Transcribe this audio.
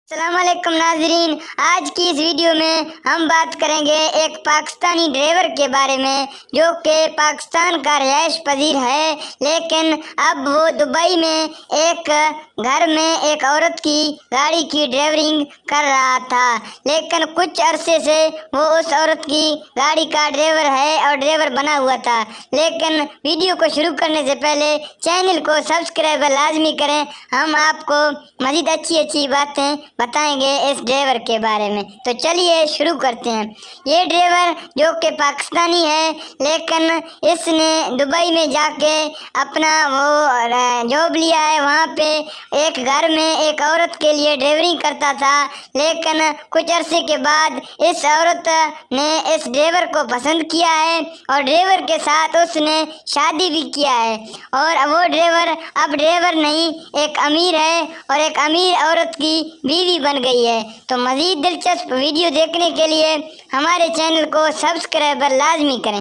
السلام علیکم ناظرین، آج کی اس ویڈیو میں ہم بات کریں گے ایک پاکستانی ڈرائیور کے بارے میں جو کہ پاکستان کا رہائش پذیر ہے، لیکن اب وہ دبئی میں ایک گھر میں ایک عورت کی گاڑی کی ڈرائیورنگ کر رہا تھا، لیکن کچھ عرصے سے وہ اس عورت کی گاڑی کا ڈرائیور ہے اور ڈرائیور بنا ہوا تھا۔ لیکن ویڈیو کو شروع کرنے سے پہلے چینل کو سبسکرائب لازمی کریں، ہم آپ کو مزید اچھی باتیں بتائیں گے اس ڈرائیور کے بارے میں۔ تو چلیے شروع کرتے ہیں۔ یہ ڈرائیور جو کہ پاکستانی ہے، لیکن اس نے دبئی میں جا کے اپنا جاب لیا ہے، وہاں پہ ایک گھر میں ایک عورت کے لیے ڈرائیورنگ کرتا تھا، لیکن کچھ عرصے کے بعد اس عورت نے اس ڈرائیور کو پسند کیا ہے اور ڈرائیور کے ساتھ اس نے شادی بھی کیا ہے، اور وہ ڈرائیور اب ڈرائیور نہیں، ایک امیر ہے اور ایک امیر عورت کی بیوی بن گئی ہے۔ تو مزید دلچسپ ویڈیو دیکھنے کے لیے ہمارے چینل کو سبسکرائب لازمی کریں۔